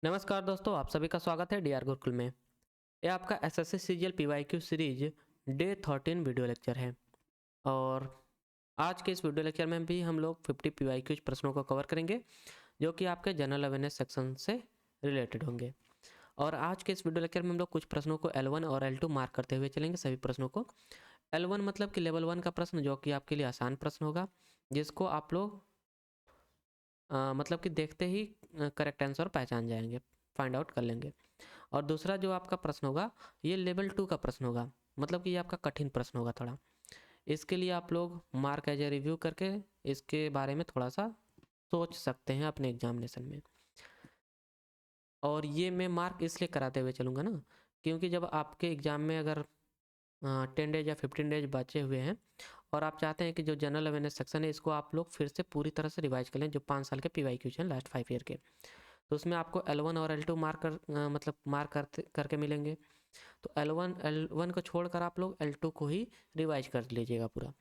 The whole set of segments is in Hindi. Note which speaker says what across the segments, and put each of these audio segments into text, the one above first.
Speaker 1: नमस्कार दोस्तों, आप सभी का स्वागत है डीआर गुरुकुल में। ये आपका SSC CGL PYQ series day 13 video lecture है। और आज के इस वीडियो लेक्चर में भी हम लोग 50 पीवाईक्यू प्रश्नों को कवर करेंगे जो कि आपके जनरल अवेयरनेस सेक्शन से रिलेटेड होंगे। और आज के इस वीडियो लेक्चर में हम लोग कुछ प्रश्नों को L1 और L2 मार्क करते हुए चलेंगे। सभी प्रश्नों को L1 मतलब कि लेवल 1 का प्रश्न, जो कि आपके लिए आसान प्रश्न होगा, जिसको आप लोग मतलब कि देखते ही करेक्ट आंसर पहचान जाएंगे, फाइंड आउट कर लेंगे। और दूसरा जो आपका प्रश्न होगा ये लेवल 2 का प्रश्न होगा, मतलब कि ये आपका कठिन प्रश्न होगा थोड़ा। इसके लिए आप लोग मार्क एज ए रिव्यू करके इसके बारे में थोड़ा सा सोच सकते हैं अपने एग्जामिनेशन में। और ये मैं मार्क इसलिए कराते हुए चलूँगा ना, क्योंकि जब आपके एग्ज़ाम में अगर 10 डेज या 15 डेज बचे हुए हैं और आप चाहते हैं कि जो जनरल अवेयरनेस सेक्शन है इसको आप लोग फिर से पूरी तरह से रिवाइज कर लें, जो 5 साल के पीवाईक्यूज हैं लास्ट 5 ईयर के, तो उसमें आपको L1 और L2 मतलब मार्क करके मिलेंगे। तो L1 को छोड़कर आप लोग L2 को ही रिवाइज कर लीजिएगा पूरा।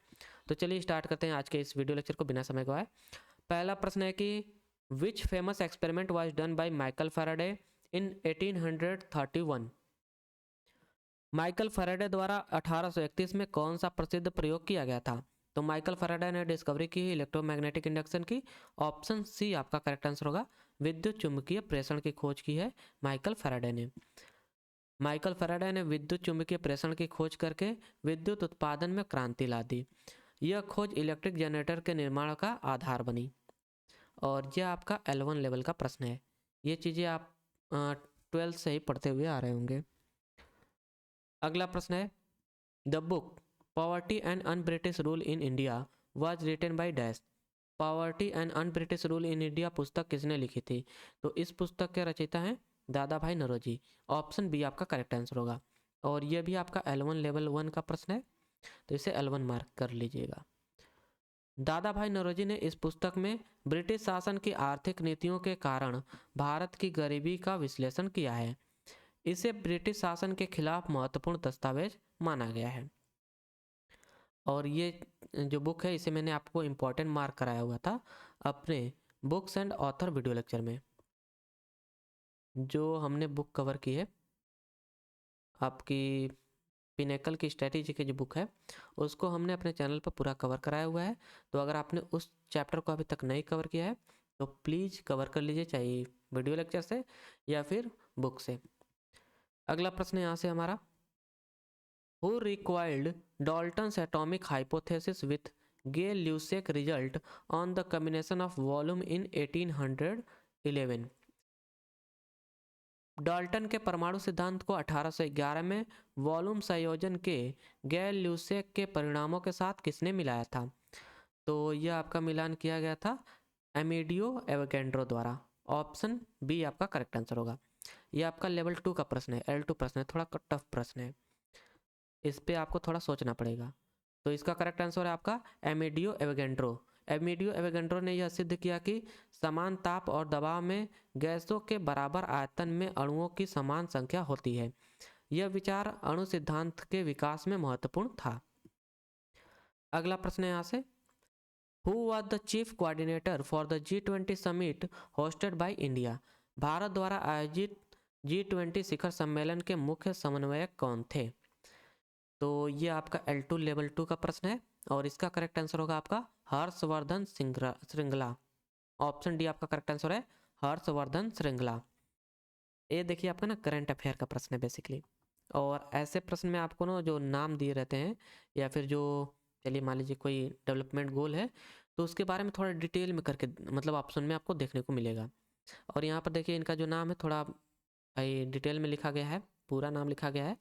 Speaker 1: तो चलिए स्टार्ट करते हैं आज के इस वीडियो लेक्चर को बिना समय गवाए। पहला प्रश्न है कि which famous experiment was done by Michael Faraday in 1831। Michael Faraday द्वारा 1831 में कौन सा प्रसिद्ध प्रयोग किया गया था? तो माइकल फैराडे ने डिस्कवरी की है इलेक्ट्रोमैग्नेटिक इंडक्शन की। ऑप्शन सी आपका करेक्ट आंसर होगा। विद्युत चुंबकीय प्रेषण की खोज की है माइकल फैराडे ने। माइकल फैराडे ने विद्युत चुंबकीय प्रेषण की खोज करके विद्युत उत्पादन में क्रांति ला दी। यह खोज इलेक्ट्रिक जनरेटर के निर्माण का आधार बनी। और यह आपका L1 लेवल का प्रश्न है। ये चीज़ें आप 12th से ही पढ़ते हुए आ रहे होंगे। अगला प्रश्न है, the book poverty and un British rule in India was written by dash. Poverty and un British rule in India पुस्तक किसने लिखी थी? तो इस पुस्तक के रचयिता हैं दादा भाई नौरोजी। ऑप्शन बी आपका करेक्ट आंसर होगा। और यह भी आपका L1 लेवल 1 का प्रश्न है, तो इसे L1 मार्क कर लीजिएगा। दादा भाई नौरोजी ने इस पुस्तक में ब्रिटिश शासन की आर्थिक नीतियों के कारण भारत की गरीबी का विश्लेषण किया है। इसे ब्रिटिश शासन के खिलाफ महत्वपूर्ण दस्तावेज माना गया है। और ये जो बुक है इसे मैंने आपको इम्पोर्टेंट मार्क कराया हुआ था अपने books and author video lecture में। जो हमने बुक कवर की है आपकी पिनेकल की स्ट्रेटेजी की जो बुक है, उसको हमने अपने चैनल पर पूरा कवर कराया हुआ है। तो अगर आपने उस चैप्टर को अभी तक नहीं कवर किया है तो प्लीज़ कवर कर लीजिए, चाहे वीडियो लेक्चर से या फिर बुक से। अगला प्रश्न यहाँ से हमारा, Who required Dalton's atomic hypothesis with Gay-Lussac result on the combination of volume in 1811। Dalton के परमाणु सिद्धांत को 1811 में वॉल्यूम संयोजन के गैर ल्यूसेक के परिणामों के साथ किसने मिलाया था? तो यह आपका मिलान किया गया था एमिडियो एवोगैड्रो द्वारा। ऑप्शन बी आपका करेक्ट आंसर होगा। यह आपका लेवल 2 का प्रश्न है, L2 प्रश्न है, थोड़ा टफ प्रश्न है, इस पे आपको थोड़ा सोचना पड़ेगा। तो इसका करेक्ट आंसर है आपका एमिडियो एवोगैड्रो। एमिडियो एवोगैड्रो ने यह सिद्ध किया कि समान ताप और दबाव में गैसों के बराबर आयतन में अणुओं की समान संख्या होती है। यह विचार अणु सिद्धांत के विकास में महत्वपूर्ण था। अगला प्रश्न है यहाँ से, who was the chief coordinator for the G20 summit hosted by India. Bharat द्वारा आयोजित G20 शिखर सम्मेलन के मुख्य समन्वयक कौन थे? तो ये आपका L2 लेवल 2 का प्रश्न है और इसका करेक्ट आंसर होगा आपका हर्षवर्धन श्रृंगला। ऑप्शन डी आपका करेक्ट आंसर है, हर्षवर्धन श्रृंगला। ये देखिए आपका ना करंट अफेयर का प्रश्न है बेसिकली। और ऐसे प्रश्न में आपको ना जो नाम दिए रहते हैं या फिर जो, चलिए मान लीजिए कोई डेवलपमेंट गोल है तो उसके बारे में थोड़ा डिटेल में करके मतलब ऑप्शन में आपको देखने को मिलेगा। और यहाँ पर देखिए इनका जो नाम है थोड़ा भाई डिटेल में लिखा गया है, पूरा नाम लिखा गया है,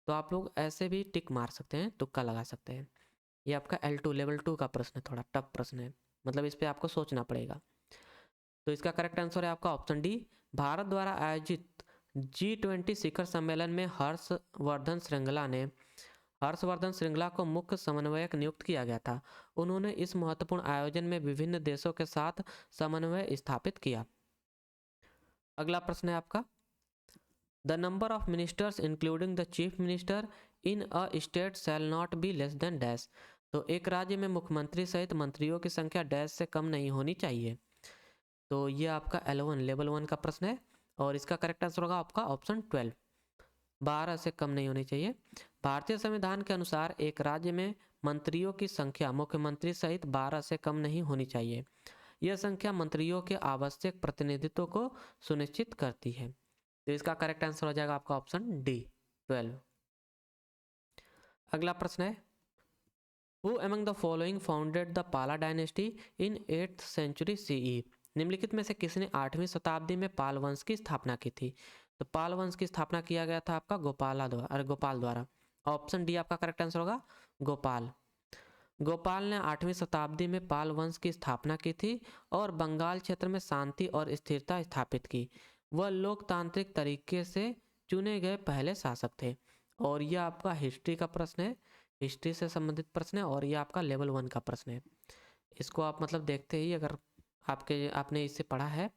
Speaker 1: तो आप लोग ऐसे भी टिक मार सकते हैं, तुक्का लगा सकते हैं। ये आपका L2 लेवल 2 का प्रश्न है, थोड़ा टफ प्रश्न है, मतलब इस पर आपको सोचना पड़ेगा। तो इसका करेक्ट आंसर है आपका ऑप्शन डी। भारत द्वारा आयोजित G20 शिखर सम्मेलन में हर्षवर्धन श्रृंगला को मुख्य समन्वयक नियुक्त किया गया था। उन्होंने इस महत्वपूर्ण आयोजन में विभिन्न देशों के साथ समन्वय स्थापित किया। अगला प्रश्न है आपका, the number of ministers including the chief minister in a state shall not be less than dash. तो एक राज्य में मुख्यमंत्री सहित मंत्रियों की संख्या डैश से कम नहीं होनी चाहिए। तो ये आपका L1 लेवल 1 का प्रश्न है और इसका करेक्ट आंसर होगा आपका ऑप्शन 12, 12 से कम नहीं होनी चाहिए। भारतीय संविधान के अनुसार एक राज्य में मंत्रियों की संख्या मुख्यमंत्री सहित 12 से कम नहीं होनी चाहिए। यह संख्या मंत्रियों के आवश्यक प्रतिनिधित्व को सुनिश्चित करती है। तो इसका करेक्ट आंसर हो जाएगा आपका ऑप्शन डी, 12। अगला प्रश्न है, Who among the following founded the Pala dynasty in 8th century CE? निम्नलिखित में से किसने 8वीं शताब्दी में पाल वंश की स्थापना की थी? तो पाल वंश की स्थापना किया गया था आपका गोपाल द्वारा। ऑप्शन डी आपका करेक्ट आंसर होगा गोपाल। गोपाल ने 8वीं शताब्दी में पाल वंश की स्थापना की थी और बंगाल क्षेत्र में शांति और स्थिरता स्थापित की। वह लोकतांत्रिक तरीके से चुने गए पहले शासक थे। और यह आपका हिस्ट्री का प्रश्न है, हिस्ट्री से संबंधित प्रश्न है, और यह आपका लेवल 1 का प्रश्न है। इसको आप मतलब देखते ही अगर आपने इससे पढ़ा है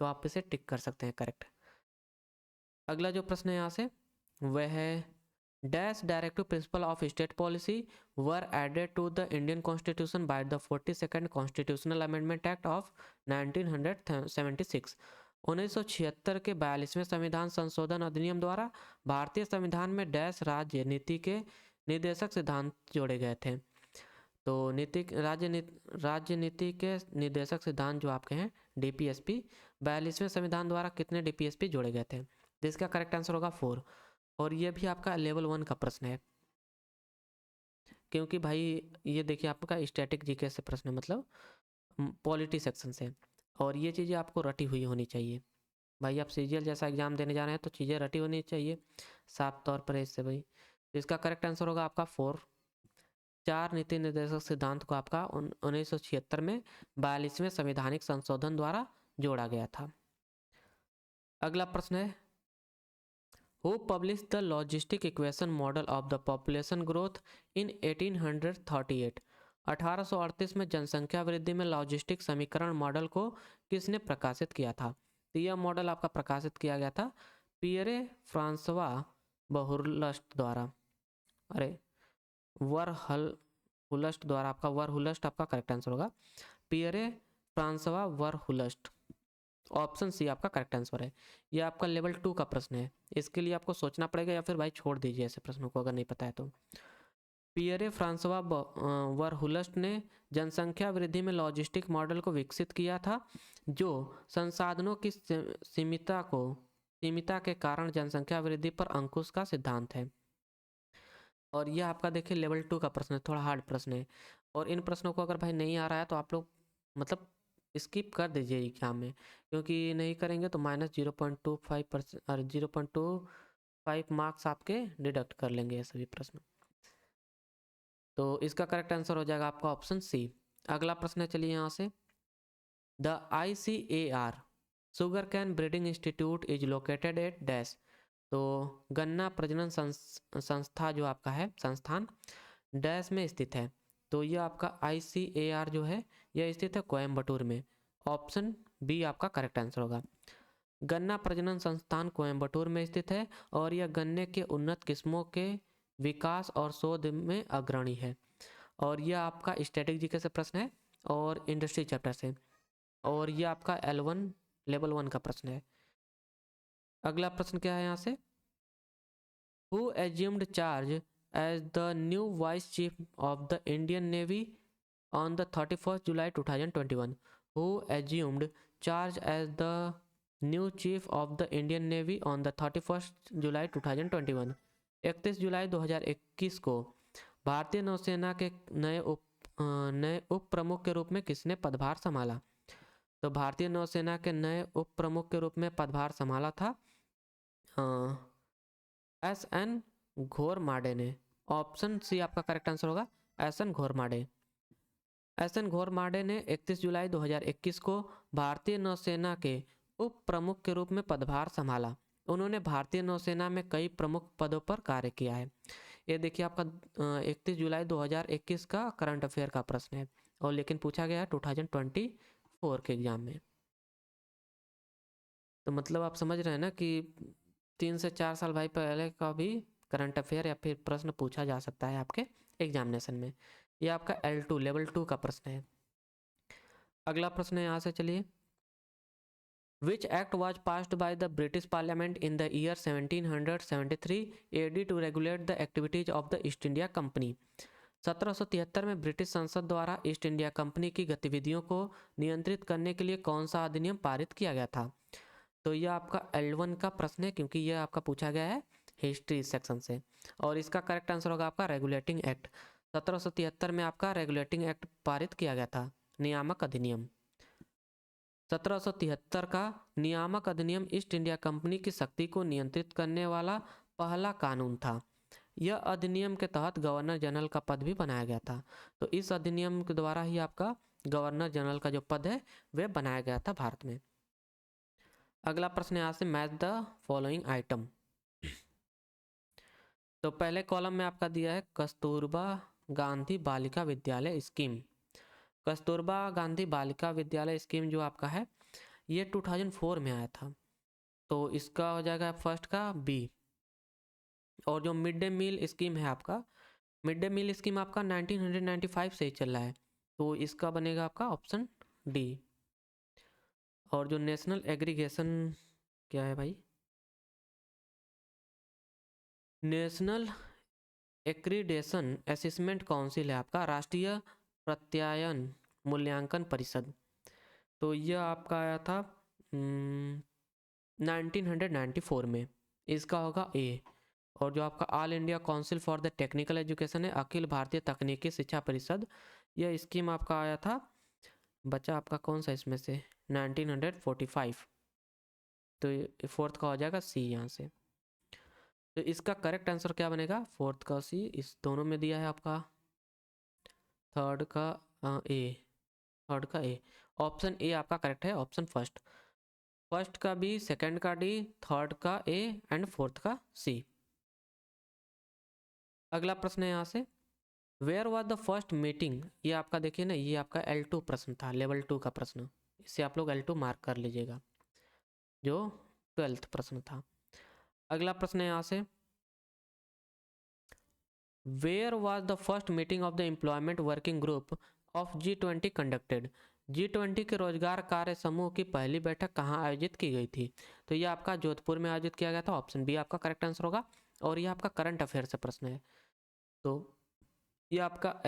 Speaker 1: तो आप इसे टिक कर सकते हैं करेक्ट। अगला जो प्रश्न है यहाँ से वह है, dash directive principle of state policy were added to the Indian constitution by the 42nd constitutional amendment act of 1976। 1976 के 42वें संविधान संशोधन अधिनियम द्वारा भारतीय संविधान में डैश राज्य नीति के निर्देशक सिद्धांत जोड़े गए थे। तो राज्य नीति के निर्देशक सिद्धांत जो आपके हैं डीपीएसपी, 42वें संविधान द्वारा कितने डीपीएसपी जोड़े गए थे? जिसका करेक्ट आंसर होगा 4। और ये भी आपका लेवल 1 का प्रश्न है, क्योंकि भाई ये देखिए आपका स्टैटिक जीके से प्रश्न है, मतलब पॉलिटी सेक्शन से, और ये चीज़ें आपको रटी हुई होनी चाहिए। भाई आप सीजीएल जैसा एग्जाम देने जा रहे हैं तो चीज़ें रटी होनी चाहिए साफ तौर पर इससे भाई। तो इसका करेक्ट आंसर होगा आपका 4। 4 नीति निर्देशक सिद्धांत को आपका 1976 में 42वें संवैधानिक संशोधन द्वारा जोड़ा गया था। अगला प्रश्न है, Who published the logistic equation model of the population growth in 1838? 1838 में जनसंख्या वृद्धि में लॉजिस्टिक समीकरण मॉडल को किसने प्रकाशित किया था? तो यह मॉडल आपका प्रकाशित किया गया था पियरे फ्रांसवा बहुलस्ट द्वारा, वरहुलस्ट द्वारा। आपका वरहुलस्ट आपका करेक्ट आंसर होगा, पियरे फ्रांसवा वरहुलस्ट। ऑप्शन सी आपका करेक्ट आंसर है। यह आपका लेवल 2 का प्रश्न है, इसके लिए आपको सोचना पड़ेगा या फिर भाई छोड़ दीजिए ऐसे प्रश्नों को अगर नहीं पता है तो। पियरे फ्रांसवा वरहुलस्ट ने जनसंख्या वृद्धि में लॉजिस्टिक मॉडल को विकसित किया था, जो संसाधनों की सीमिता के कारण जनसंख्या वृद्धि पर अंकुश का सिद्धांत है। और यह आपका देखिए लेवल 2 का प्रश्न है, थोड़ा हार्ड प्रश्न है। और इन प्रश्नों को अगर भाई नहीं आ रहा है तो आप लोग मतलब स्किप कर दीजिए एग्जाम में, क्योंकि नहीं करेंगे तो -0.25% और 0.25 मार्क्स आपके डिडक्ट कर लेंगे ये सभी प्रश्न। तो इसका करेक्ट आंसर हो जाएगा आपका ऑप्शन सी। अगला प्रश्न है, चलिए यहाँ से, the ICAR sugar cane breeding institute is located at dash. तो गन्ना प्रजनन संस्था जो आपका है संस्थान डैश में स्थित है। तो ये आपका ICAR जो है यह स्थित है कोयम्बटूर में। ऑप्शन बी आपका करेक्ट आंसर होगा। गन्ना प्रजनन संस्थान कोयम्बटूर में स्थित है और यह गन्ने के उन्नत किस्मों के विकास और शोध में अग्रणी है। और यह आपका स्टैटिक जीके से प्रश्न है और इंडस्ट्री चैप्टर से, और यह आपका L1 लेवल 1 का प्रश्न है। अगला प्रश्न क्या है यहाँ से, Who assumed charge as the new Vice Chief of the Indian Navy on the 31st July 2021? Who assumed charge as the new Chief of the Indian Navy on the 31st July 2021? 31 जुलाई 2021 को भारतीय नौसेना के नए उप प्रमुख के रूप में किसने पदभार संभाला? तो भारतीय नौसेना के नए उप प्रमुख के रूप में पदभार संभाला था SN घोरमाडे ने। ऑप्शन सी आपका करेक्ट आंसर होगा SN घोरमाडे। SN घोरमाडे ने 31 जुलाई 2021 को भारतीय नौसेना के उप प्रमुख के रूप में पदभार संभाला। उन्होंने भारतीय नौसेना में कई प्रमुख पदों पर कार्य किया है। ये देखिए आपका 31 जुलाई 2021 का करंट अफेयर का प्रश्न है, और लेकिन पूछा गया है 2024 के एग्जाम में। तो मतलब आप समझ रहे हैं ना कि 3 से 4 साल भाई पहले का भी करंट अफेयर या फिर प्रश्न पूछा जा सकता है आपके एग्जामिनेशन में। ये आपका L2 लेवल 2 का प्रश्न है। अगला प्रश्न है यहाँ से, चलिए, Which act was passed by the British Parliament in the year 1773 AD to regulate the activities of the East India Company? 1773 में ब्रिटिश संसद द्वारा ईस्ट इंडिया कंपनी की गतिविधियों को नियंत्रित करने के लिए कौन सा अधिनियम पारित किया गया था? तो यह आपका L1 का प्रश्न है, क्योंकि यह आपका पूछा गया है हिस्ट्री सेक्शन से, और इसका करेक्ट आंसर होगा आपका रेगुलेटिंग एक्ट। 1773 में आपका रेगुलेटिंग एक्ट पारित किया गया था, नियामक अधिनियम। 1773 का नियामक अधिनियम ईस्ट इंडिया कंपनी की शक्ति को नियंत्रित करने वाला पहला कानून था। यह अधिनियम के तहत गवर्नर जनरल का पद भी बनाया गया था। तो इस अधिनियम के द्वारा ही आपका गवर्नर जनरल का जो पद है वह बनाया गया था भारत में। अगला प्रश्न यहाँ से, मैच द फॉलोइंग आइटम। तो पहले कॉलम में आपका दिया है कस्तूरबा गांधी बालिका विद्यालय स्कीम। कस्तूरबा गांधी बालिका विद्यालय स्कीम जो आपका है ये 2004 में आया था, तो इसका हो जाएगा फर्स्ट का बी। और जो मिड डे मील स्कीम है आपका, मिड डे मील स्कीम आपका 1995 से ही चल रहा है, तो इसका बनेगा आपका ऑप्शन डी। और जो नेशनल एग्रीगेशन क्या है भाई, नेशनल एक्रीडेशन असेसमेंट काउंसिल है आपका, राष्ट्रीय प्रत्यायन मूल्यांकन परिषद। तो यह आपका आया था 1994 में, इसका होगा ए। और जो आपका all India council for the technical education है, अखिल भारतीय तकनीकी शिक्षा परिषद, यह स्कीम आपका आया था, बचा आपका कौन सा इसमें से, 1945। तो फोर्थ का हो जाएगा सी यहाँ से। तो इसका करेक्ट आंसर क्या बनेगा, फोर्थ का सी, इस दोनों में दिया है आपका, थर्ड का ए, थर्ड का ए, ऑप्शन ए आपका करेक्ट है, ऑप्शन फर्स्ट, फर्स्ट का बी, सेकंड का डी, थर्ड का ए एंड फोर्थ का सी। अगला प्रश्न है यहाँ से, where was the first meeting, ये आपका देखिए ना, ये आपका L2 प्रश्न था, लेवल 2 का प्रश्न, इससे आप लोग L2 मार्क कर लीजिएगा, जो 12th प्रश्न था। अगला प्रश्न है यहाँ से, where was the first meeting of the employment working group of G20 conducted, G20 के रोजगार कार्य समूह की पहली बैठक कहाँ आयोजित की गई थी? तो ये आपका जोधपुर में आयोजित किया गया था, ऑप्शन बी आपका करेक्ट आंसर होगा। और ये आपका करंट अफेयर से प्रश्न है, तो ये आपका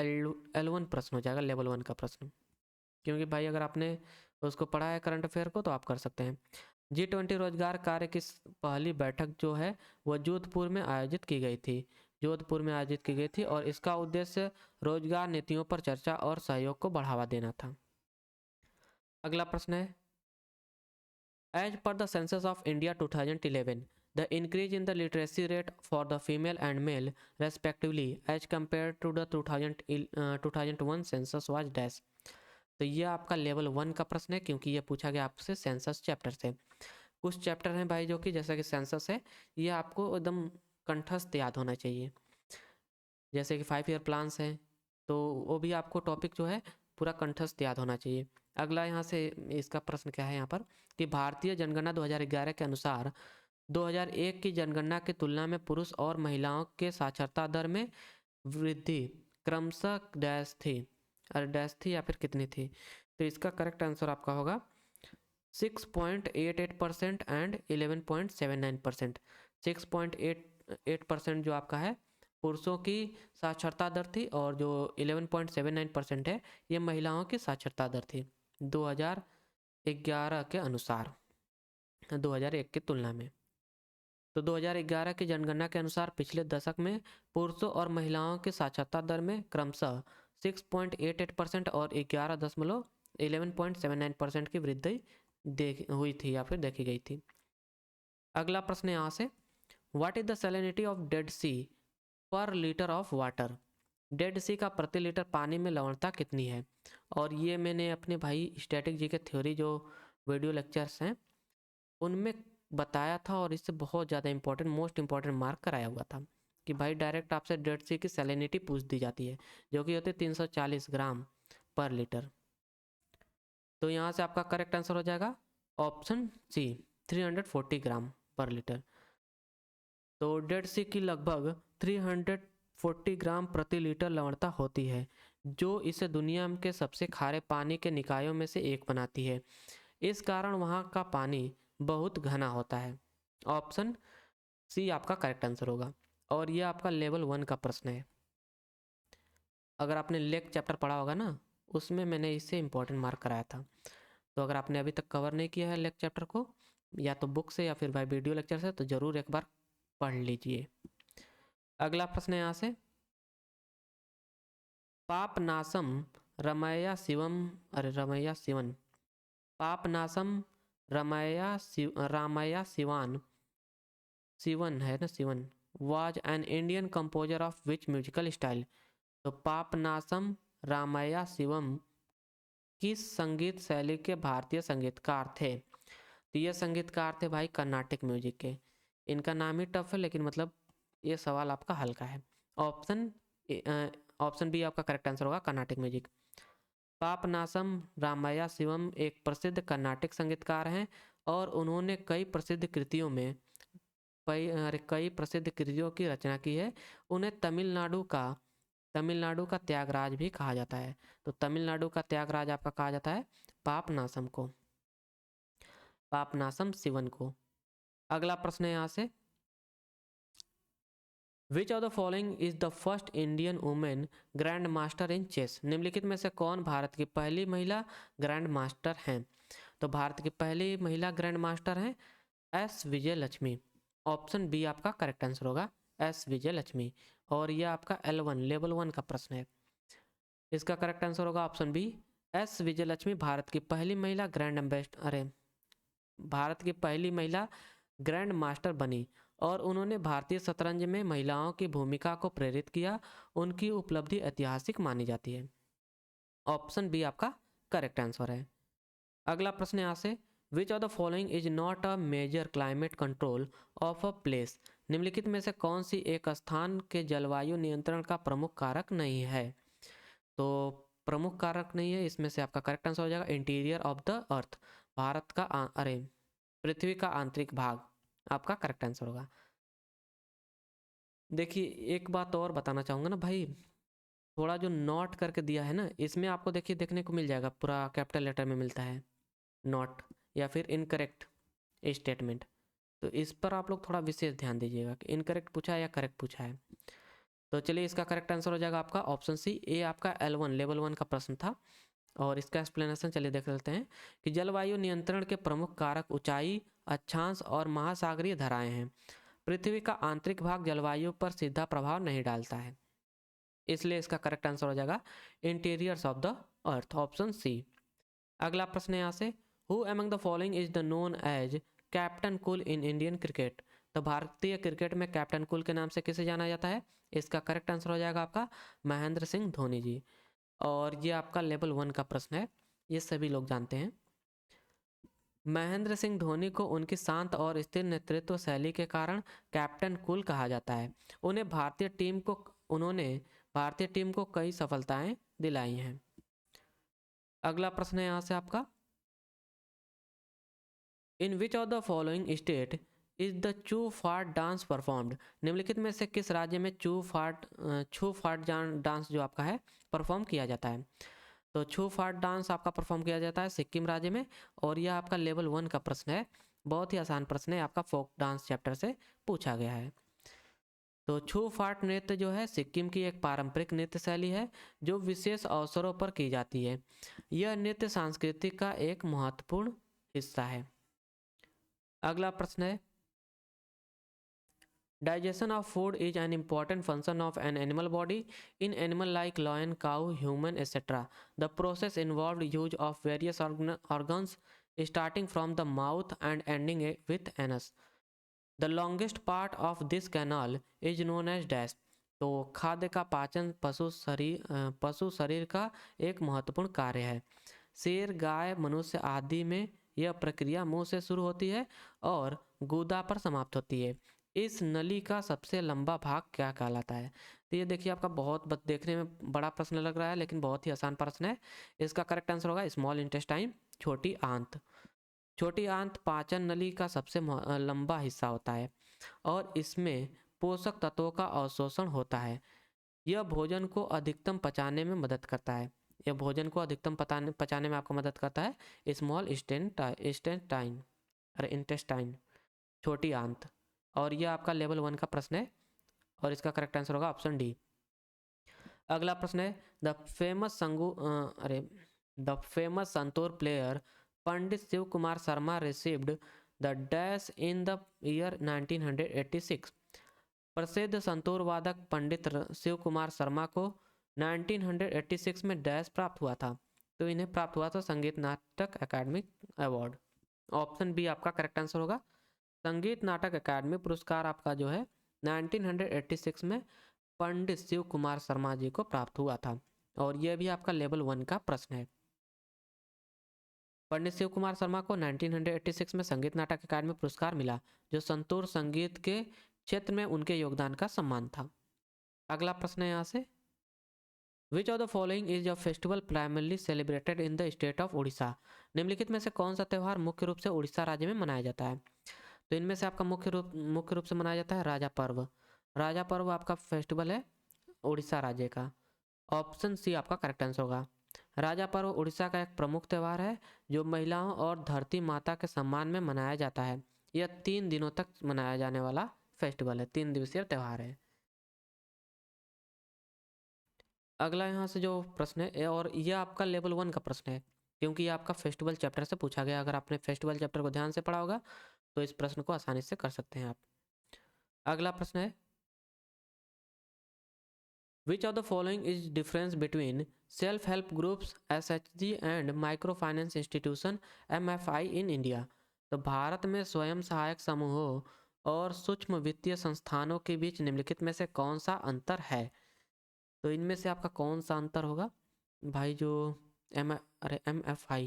Speaker 1: L1 प्रश्न हो जाएगा, लेवल 1 का प्रश्न, क्योंकि भाई अगर आपने उसको पढ़ा है करंट अफेयर को तो आप कर सकते हैं। G20 रोजगार कार्य की पहली बैठक जो है वह जोधपुर में आयोजित की गई थी, जोधपुर में आयोजित की गई थी, और इसका उद्देश्य रोजगार नीतियों पर चर्चा और सहयोग को बढ़ावा देना था। अगला प्रश्न है, as per the census of India 2011 the increase in the literacy rate for the female and male respectively as compared to the 2001 census was dash। तो ये आपका लेवल 1 का प्रश्न है, क्योंकि ये पूछा गया आपसे सेंसस चैप्टर से। कुछ चैप्टर हैं भाई जो कि जैसा कि सेंसस है, ये आपको एकदम कंठस्थ याद होना चाहिए, जैसे कि 5 ईयर प्लान्स हैं, तो वो भी आपको टॉपिक जो है पूरा कंठस्थ याद होना चाहिए। अगला यहाँ से इसका प्रश्न क्या है यहाँ पर, कि भारतीय जनगणना 2011 के अनुसार 2001 की जनगणना की तुलना में पुरुष और महिलाओं के साक्षरता दर में वृद्धि क्रमशः डैश थी, और डैश थी या फिर कितनी थी? तो इसका करेक्ट आंसर आपका होगा 6.88% एंड 11.79%। 6.88% जो आपका है पुरुषों की साक्षरता दर थी, और जो 11.79% है ये महिलाओं की साक्षरता दर थी 2011 के अनुसार, 2001 की तुलना में। तो 2011 की जनगणना के अनुसार पिछले दशक में पुरुषों और महिलाओं की साक्षरता दर में क्रमशः 6.88% और 11.79% की वृद्धि हुई थी या फिर देखी गई थी। अगला प्रश्न यहाँ से, what is the salinity of Dead Sea per litre of water? Dead Sea का प्रति लीटर पानी में लवणता कितनी है? और ये मैंने अपने भाई स्टैटिक जी के थ्योरी जो वीडियो लेक्चर्स हैं उनमें बताया था, और इससे बहुत ज़्यादा इंपॉर्टेंट, मोस्ट इंपॉर्टेंट मार्क कराया हुआ था कि भाई डायरेक्ट आपसे डेड सी की सैलिनिटी पूछ दी जाती है, जो कि होती है 340 ग्राम पर लीटर। तो यहाँ से आपका करेक्ट आंसर हो जाएगा ऑप्शन सी, 340 ग्राम पर लीटर। तो डेड सी की लगभग 340 ग्राम प्रति लीटर लवणता होती है, जो इसे दुनिया के सबसे खारे पानी के निकायों में से एक बनाती है। इस कारण वहाँ का पानी बहुत घना होता है। ऑप्शन सी आपका करेक्ट आंसर होगा। और ये आपका लेवल 1 का प्रश्न है। अगर आपने लेक चैप्टर पढ़ा होगा ना, उसमें मैंने इससे इंपॉर्टेंट मार्क कराया था। तो अगर आपने अभी तक कवर नहीं किया है लेक चैप्टर को, या तो बुक से या फिर भाई वीडियो लेक्चर से, तो ज़रूर एक बार पढ़ लीजिए। अगला प्रश्न है यहाँ से, पापनासम रमैया शिवम, अरे रमैया शिवन, पापनासम रामैया शिवान, शिवन है ना, Sivan was an Indian composer of which musical style. तो पापनासम रामैया शिवम किस संगीत शैली के भारतीय संगीतकार थे। तो ये संगीतकार थे भाई कर्नाटिक म्यूजिक के। इनका नाम ही टफ है, लेकिन मतलब ये सवाल आपका हल्का है। ऑप्शन बी आपका करेक्ट आंसर होगा, कर्नाटिक म्यूजिक। पापनासम रामैया शिवम एक प्रसिद्ध कर्नाटिक संगीतकार हैं और उन्होंने कई प्रसिद्ध कृतियों की रचना की है। उन्हें तमिलनाडु का त्यागराज भी कहा जाता है। तो तमिलनाडु का त्यागराज आपका कहा जाता है पापनासम शिवन को। अगला प्रश्न है यहाँ से, which of the following is the first Indian women grandmaster in chess. निम्नलिखित में से कौन भारत की पहली महिला ग्रैंड मास्टर हैं। तो भारत की पहली महिला ग्रैंड मास्टर हैं एस विजय लक्ष्मी। ऑप्शन बी आपका करेक्ट आंसर होगा, एस विजय लक्ष्मी। और यह आपका L1 लेवल 1 का प्रश्न है। इसका करेक्ट आंसर होगा ऑप्शन बी, एस विजय लक्ष्मी भारत की पहली महिला ग्रैंड मास्टर बनी और उन्होंने भारतीय शतरंज में महिलाओं की भूमिका को प्रेरित किया। उनकी उपलब्धि ऐतिहासिक मानी जाती है। ऑप्शन बी आपका करेक्ट आंसर है। अगला प्रश्न यहाँ से, which of the following is not a major climate control of a place. निम्नलिखित में से कौन सी एक स्थान के जलवायु नियंत्रण का प्रमुख कारक नहीं है। तो प्रमुख कारक नहीं है, इसमें से आपका करेक्ट आंसर हो जाएगा इंटीरियर ऑफ द अर्थ, पृथ्वी का आंतरिक भाग आपका करेक्ट आंसर होगा। देखिए एक बात और बताना चाहूँगा ना भाई, थोड़ा जो नोट करके दिया है ना, इसमें आपको देखिए देखने को मिल जाएगा, पूरा कैपिटल लेटर में मिलता है नॉट या फिर इनकरेक्ट स्टेटमेंट। तो इस पर आप लोग थोड़ा विशेष ध्यान दीजिएगा कि इनकरेक्ट पूछा है या करेक्ट पूछा है। तो चलिए इसका करेक्ट आंसर हो जाएगा आपका ऑप्शन सी, ए आपका L1 लेवल 1 का प्रश्न था। और इसका एक्सप्लेनेशन चलिए देख लेते हैं कि जलवायु नियंत्रण के प्रमुख कारक ऊंचाई, अक्षांश और महासागरीय धाराएं हैं। पृथ्वी का आंतरिक भाग जलवायु पर सीधा प्रभाव नहीं डालता है, इसलिए इसका करेक्ट आंसर हो जाएगा interiors of the earth, option C. अगला प्रश्न है यहाँ से, who among the following is the known as captain cool in Indian cricket. तो भारतीय क्रिकेट में कैप्टन कूल के नाम से किसे जाना जाता है। इसका करेक्ट आंसर हो जाएगा आपका महेंद्र सिंह धोनी जी। और ये आपका लेवल 1 का प्रश्न है, ये सभी लोग जानते हैं। महेंद्र सिंह धोनी को उनकी शांत और स्थिर नेतृत्व शैली के कारण कैप्टन कूल कहा जाता है। उन्होंने भारतीय टीम को कई सफलताएं दिलाई हैं। अगला प्रश्न है यहाँ से आपका, in which of the following state is the छू फाट डांस परफॉर्म्ड। निम्नलिखित में से किस राज्य में छू फाट डांस जो आपका है परफॉर्म किया जाता है। तो छू फाट डांस आपका परफॉर्म किया जाता है सिक्किम राज्य में। और यह आपका लेवल 1 का प्रश्न है, बहुत ही आसान प्रश्न है, आपका फोक डांस चैप्टर से पूछा गया है। तो छू फाट नृत्य जो है सिक्किम की एक पारंपरिक नृत्य शैली है जो विशेष अवसरों पर की जाती है। यह नृत्य संस्कृति का एक महत्वपूर्ण हिस्सा है। अगला प्रश्न है, digestion of food is an important function of an animal body in animal like lion, cow, human etcetera. The process involve use of various organs starting from the mouth and ending with anus. The longest part of this canal is known as dash. तो खाद्य का पाचन पशु शरीर का एक महत्वपूर्ण कार्य है। शेर, गाय, मनुष्य आदि में यह प्रक्रिया मुंह से शुरू होती है और गूदा पर समाप्त होती है। इस नली का सबसे लंबा भाग क्या कहलाता है। तो ये देखिए आपका बहुत देखने में बड़ा प्रश्न लग रहा है, लेकिन बहुत ही आसान प्रश्न है। इसका करेक्ट आंसर होगा स्मॉल इंटेस्टाइन, छोटी आंत। छोटी आंत पाचन नली का सबसे लंबा हिस्सा होता है और इसमें पोषक तत्वों का अवशोषण होता है। यह भोजन को अधिकतम पचाने में मदद करता है। यह भोजन को अधिकतम पचाने में आपको मदद करता है। स्मॉल इंटेस्टाइन, छोटी आंत। और यह आपका लेवल 1 का प्रश्न है और इसका करेक्ट आंसर होगा ऑप्शन डी। अगला प्रश्न है the famous santoor player Pandit Shiv Kumar Sharma received the dash in the year 1986। प्रसिद्ध संतूर वादक पंडित शिव कुमार शर्मा को 1986 में डैश प्राप्त हुआ था। तो इन्हें प्राप्त हुआ था संगीत नाटक अकादमी अवार्ड। ऑप्शन बी आपका करेक्ट आंसर होगा। संगीत नाटक अकादमी पुरस्कार आपका जो है 1986 में पंडित शिव कुमार शर्मा जी को प्राप्त हुआ था और यह भी आपका लेवल 1 का प्रश्न है। पंडित शिव कुमार शर्मा को 1986 में संगीत नाटक अकादमी पुरस्कार मिला, जो संतूर संगीत के क्षेत्र में उनके योगदान का सम्मान था। अगला प्रश्न है यहाँ से, which of the following is a festival primarily celebrated in the state of Orissa. निम्नलिखित में से कौन सा त्यौहार मुख्य रूप से उड़ीसा राज्य में मनाया जाता है। तो इनमें से आपका मुख्य रूप से मनाया जाता है राजा पर्व। राजा पर्व आपका फेस्टिवल है उड़ीसा राज्य का। ऑप्शन सी आपका करेक्ट आंसर होगा। राजा पर्व उड़ीसा का एक प्रमुख त्यौहार है जो महिलाओं और धरती माता के सम्मान में मनाया जाता है। यह 3 दिनों तक मनाया जाने वाला फेस्टिवल है, 3 दिवसीय त्यौहार है। अगला यहाँ से जो प्रश्न है और यह आपका लेवल 1 का प्रश्न है क्योंकि ये आपका फेस्टिवल चैप्टर से पूछा गया। अगर आपने फेस्टिवल चैप्टर को ध्यान से पढ़ा होगा तो इस प्रश्न को आसानी से कर सकते हैं आप। अगला प्रश्न है, which of the following is difference between self help groups SHG and micro finance institution MFI in India. तो भारत में स्वयं सहायक समूहों और सूक्ष्म वित्तीय संस्थानों के बीच निम्नलिखित में से कौन सा अंतर है। तो इनमें से आपका कौन सा अंतर होगा भाई। जो MFI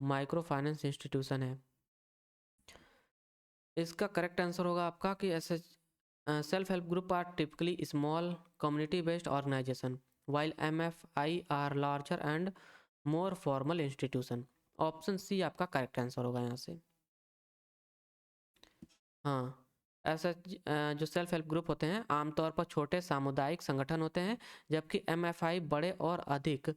Speaker 1: माइक्रो फाइनेंस इंस्टीट्यूशन है, इसका करेक्ट आंसर होगा आपका कि self help group are typically small community based organisation while MFI are larger and more formal institution। Option C आपका करेक्ट आंसर होगा यहाँ से। हाँ, ऐसा जो सेल्फ हेल्प ग्रुप होते हैं आमतौर पर छोटे सामुदायिक संगठन होते हैं, जबकि MFI बड़े और अधिक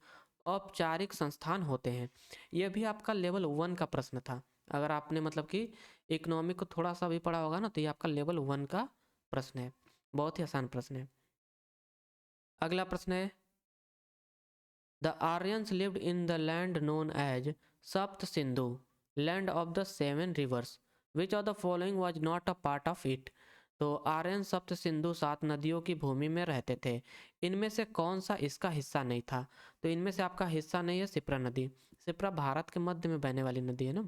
Speaker 1: औपचारिक संस्थान होते हैं। यह भी आपका लेवल 1 का प्रश्न था। अगर आपने मतलब कि इकोनॉमी को थोड़ा सा भी पढ़ा होगा ना तो ये आपका लेवल 1 का प्रश्न है, बहुत ही आसान प्रश्न है। अगला प्रश्न है, the Aryans lived in the land known as Sapta Sindhu, land of the 7 rivers, which of the following was not a part of it. तो आर्यन सप्त सिंधु 7 नदियों की भूमि में रहते थे, इनमें से कौन सा इसका हिस्सा नहीं था। तो इनमें से आपका हिस्सा नहीं है शिप्रा नदी। शिप्रा भारत के मध्य में बहने वाली नदी है ना।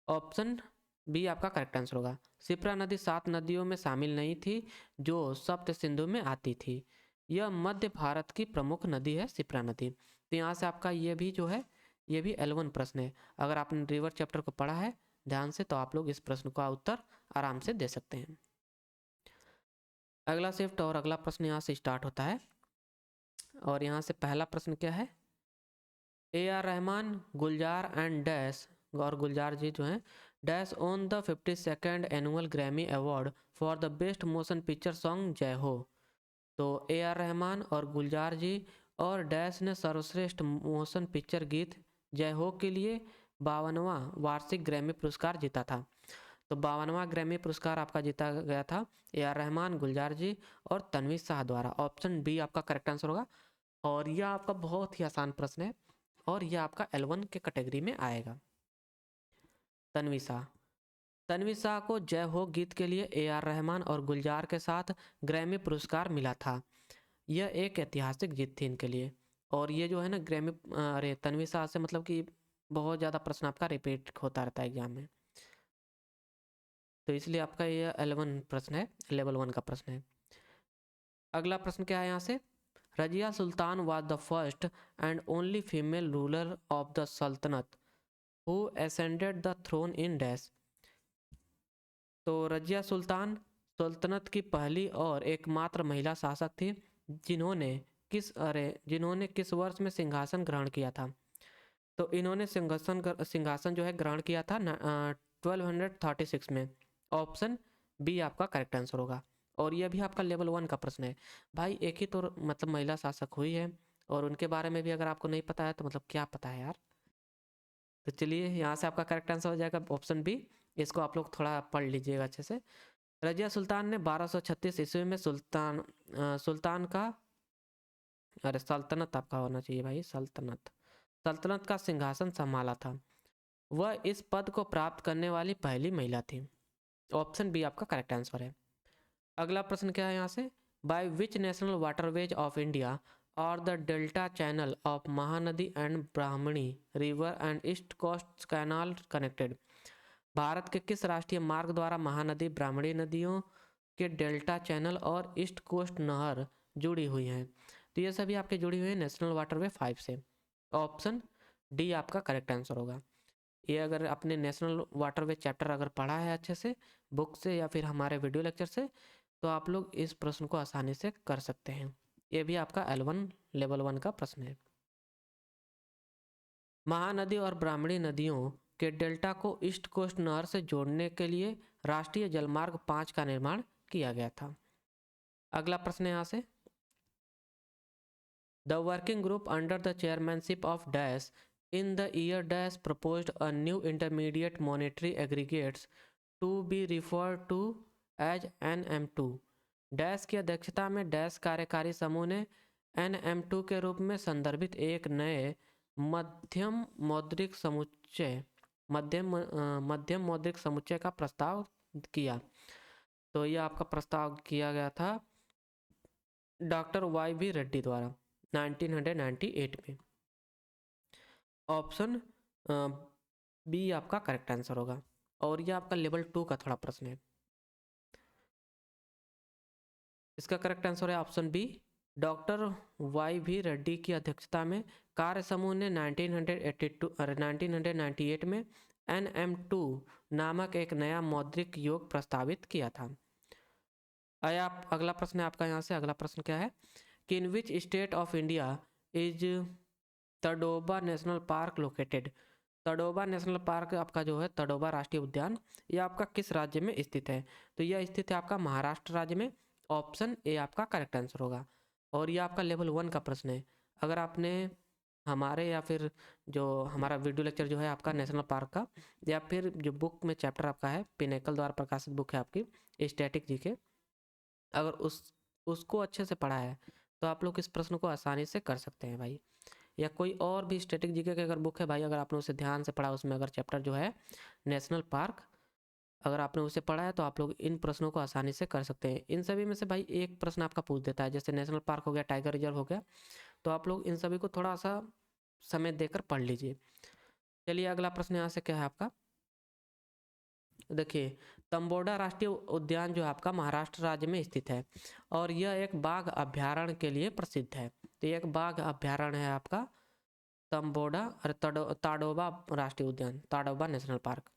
Speaker 1: ऑप्शन बी आपका करेक्ट आंसर होगा। शिप्रा नदी 7 नदियों में शामिल नहीं थी जो सप्त सिंधु में आती थी। यह मध्य भारत की प्रमुख नदी है शिप्रा नदी। तो यहाँ से आपका ये भी जो है ये भी L1 प्रश्न है। अगर आपने रिवर चैप्टर को पढ़ा है ध्यान से तो आप लोग इस प्रश्न का उत्तर आराम से दे सकते हैं। अगला शिफ्ट और अगला प्रश्न यहाँ से स्टार्ट होता है और यहाँ से पहला प्रश्न क्या है, AR Rahman, Gulzar and dash और गुलजार जी जो हैं dash on the 52nd annual Grammy award for the best motion picture song जय हो। तो AR रहमान और गुलजार जी और डैश ने सर्वश्रेष्ठ मोशन पिक्चर गीत जय हो के लिए 52वां वार्षिक ग्रैमी पुरस्कार जीता था। तो 52वां ग्रैमी पुरस्कार आपका जीता गया था AR रहमान, गुलजार जी और तन्वी शाह द्वारा। ऑप्शन बी आपका करेक्ट आंसर होगा और यह आपका बहुत ही आसान प्रश्न है और यह आपका L1 के कैटेगरी में आएगा। तन्वी शाह, तन्वी शाह को जय हो गीत के लिए AR रहमान और गुलजार के साथ ग्रैमी पुरस्कार मिला था। यह एक ऐतिहासिक जीत थी इनके लिए। और ये जो है ना ग्रैमी अरे तन्वी शाह से मतलब कि बहुत ज़्यादा प्रश्न आपका रिपीट होता रहता है एग्जाम में, तो इसलिए आपका ये L1 प्रश्न है, लेवल 1 का प्रश्न है। अगला प्रश्न क्या है यहाँ से, Razia Sultan was the first and only female ruler of the सल्तनत who ascended the throne in dash. तो रजिया सुल्तान सल्तनत की पहली और एकमात्र महिला शासक थी जिन्होंने किस वर्ष में सिंहासन ग्रहण किया था। तो इन्होंने सिंहासन जो है ग्रहण किया था 1236 में। ऑप्शन बी आपका करेक्ट आंसर होगा और यह भी आपका लेवल 1 का प्रश्न है। भाई एक ही तो मतलब महिला शासक हुई है और उनके बारे में भी अगर आपको नहीं पता है तो मतलब क्या पता है यार। तो चलिए यहाँ से आपका करेक्ट आंसर हो जाएगा ऑप्शन बी। इसको आप लोग थोड़ा पढ़ लीजिएगा अच्छे से। रजिया सुल्तान ने 1236 ईस्वी में सुल्तान का, अरे सल्तनत आपका होना चाहिए भाई, सल्तनत का सिंहासन संभाला था। वह इस पद को प्राप्त करने वाली पहली महिला थी। ऑप्शन बी आपका करेक्ट आंसर है। अगला प्रश्न क्या है यहाँ से, by which national waterways of India और the delta channel of Mahanadi and Brahmani river and east coast canal connected. Bharat के किस राष्ट्रीय मार्ग द्वारा महानदी, ब्राह्मणी नदियों के डेल्टा चैनल और ईस्ट कोस्ट नहर जुड़ी हुई हैं? तो ये सभी आपके जुड़ी हुई हैं नेशनल वाटरवे 5 से। ऑप्शन डी आपका करेक्ट आंसर होगा। ये अगर आपने नेशनल वाटरवे चैप्टर अगर पढ़ा है अच्छे से बुक से या फिर हमारे वीडियो लेक्चर से, तो आप लोग इस प्रश्न को आसानी से कर सकते हैं। ये भी आपका L1 लेवल 1 का प्रश्न है। महानदी और ब्राह्मणी नदियों के डेल्टा को ईस्ट कोस्ट नहर से जोड़ने के लिए राष्ट्रीय जलमार्ग 5 का निर्माण किया गया था। अगला प्रश्न है यहाँ से, the working group under the chairmanship of dash in the year dash proposed a new intermediate monetary aggregates to be referred to as NM2। Dash की अध्यक्षता में डैश कार्यकारी समूह ने NM2 के रूप में संदर्भित एक नए मध्यम मौद्रिक समुच्चय का प्रस्ताव किया। तो यह आपका प्रस्ताव किया गया था डॉक्टर YV रेड्डी द्वारा 1998 में। ऑप्शन बी आपका करेक्ट आंसर होगा। और यह आपका लेवल 2 का थोड़ा प्रश्न है। इसका करेक्ट आंसर है option B. Doctor YV Reddy की अध्यक्षता में कार्य समूह ने 1998 में NM2 नामक एक नया मौद्रिक योग प्रस्तावित किया था। आया आप अगला प्रश्न है आपका यहाँ से। अगला प्रश्न क्या है कि in which state of India is Tadoba national park located. Tadoba national park आपका जो है तडोबा राष्ट्रीय उद्यान, यह आपका किस राज्य में स्थित है? तो यह स्थित है आपका महाराष्ट्र राज्य में। ऑप्शन ए आपका करेक्ट आंसर होगा। और यह आपका लेवल 1 का प्रश्न है। अगर आपने हमारे या फिर जो हमारा वीडियो लेक्चर जो है आपका नेशनल पार्क का, या फिर जो बुक में चैप्टर आपका है पिनेकल द्वारा प्रकाशित बुक है आपकी स्टैटिक जीके, अगर उसको अच्छे से पढ़ा है तो आप लोग इस प्रश्न को आसानी से कर सकते हैं भाई। या कोई और भी स्टैटिक जीके की अगर बुक है भाई, अगर आपने उसे ध्यान से पढ़ा, उसमें अगर चैप्टर जो है नेशनल पार्क अगर आपने उसे पढ़ा है, तो आप लोग इन प्रश्नों को आसानी से कर सकते हैं। इन सभी में से भाई एक प्रश्न आपका पूछ देता है, जैसे नेशनल पार्क हो गया, टाइगर रिजर्व हो गया, तो आप लोग इन सभी को थोड़ा सा समय देकर पढ़ लीजिए। चलिए अगला प्रश्न यहाँ से क्या है आपका, देखिए तंबोडा राष्ट्रीय उद्यान जो आपका महाराष्ट्र राज्य में स्थित है और यह एक बाघ अभ्यारण्य के लिए प्रसिद्ध है। तो ये एक बाघ अभ्यारण्य है आपका तंबोडा और ताडोबा राष्ट्रीय उद्यान, ताडोबा नेशनल पार्क।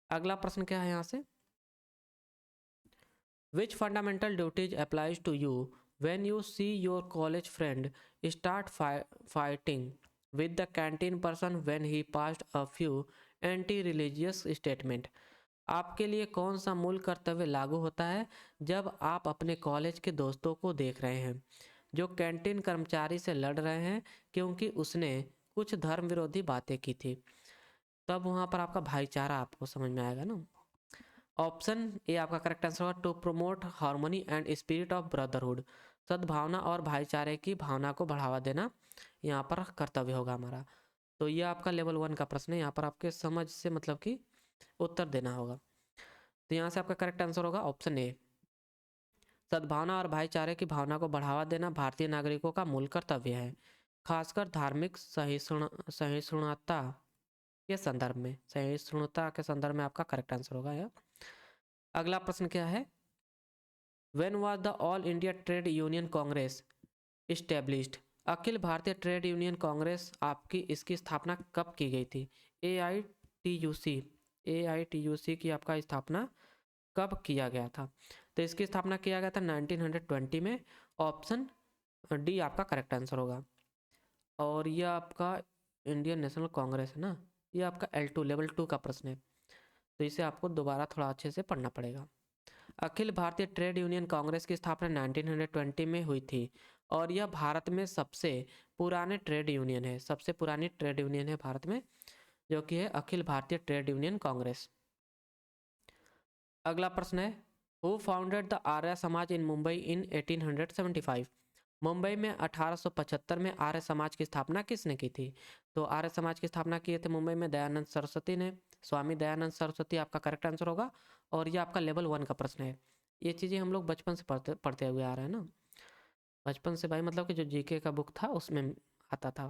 Speaker 1: अगला प्रश्न क्या है यहाँ से, which fundamental duties applies to you when you see your college friend start fighting with the canteen person when he passed a few anti religious statement. आपके लिए कौन सा मूल कर्तव्य लागू होता है जब आप अपने कॉलेज के दोस्तों को देख रहे हैं जो कैंटीन कर्मचारी से लड़ रहे हैं क्योंकि उसने कुछ धर्म विरोधी बातें की थी? तब वहाँ पर आपका भाईचारा आपको समझ में आएगा ना। ऑप्शन ए आपका करेक्ट आंसर होगा, to promote harmony and spirit of brotherhood. सद्भावना और भाईचारे की भावना को बढ़ावा देना यहाँ पर कर्तव्य होगा हमारा। तो ये आपका लेवल 1 का प्रश्न है, यहाँ पर आपके समझ से मतलब कि उत्तर देना होगा। तो यहाँ से आपका करेक्ट आंसर होगा ऑप्शन ए। सद्भावना और भाईचारे की भावना को बढ़ावा देना भारतीय नागरिकों का मूल कर्तव्य है, खासकर धार्मिक सहिष्णुता के संदर्भ में। सहिष्णुता के संदर्भ में आपका करेक्ट आंसर होगा यह। अगला प्रश्न क्या है, when was the All India Trade Union Congress established. अखिल भारतीय ट्रेड यूनियन कांग्रेस आपकी इसकी स्थापना कब की गई थी? AITUC की आपका स्थापना कब किया गया था? तो इसकी स्थापना किया गया था 1920 में। ऑप्शन डी आपका करेक्ट आंसर होगा। और यह आपका इंडियन नेशनल कांग्रेस है ना, ये आपका L2 लेवल 2 का प्रश्न है, तो इसे आपको दोबारा थोड़ा अच्छे से पढ़ना पड़ेगा। अखिल भारतीय ट्रेड यूनियन कांग्रेस की स्थापना 1920 में हुई थी और यह भारत में सबसे पुराने ट्रेड यूनियन है, सबसे पुरानी ट्रेड यूनियन है भारत में, जो कि है अखिल भारतीय ट्रेड यूनियन कांग्रेस। अगला प्रश्न है, who founded the Arya Samaj इन मुंबई इन 1875? मुंबई में 1875 में आर्य समाज की स्थापना किसने की थी? तो आर्य समाज की स्थापना किए थे मुंबई में दयानंद सरस्वती ने, स्वामी दयानंद सरस्वती आपका करेक्ट आंसर होगा। और ये आपका लेवल 1 का प्रश्न है। ये चीज़ें हम लोग बचपन से पढ़ते हुए आ रहे हैं ना, बचपन से भाई, मतलब कि जो जीके का बुक था उसमें आता था।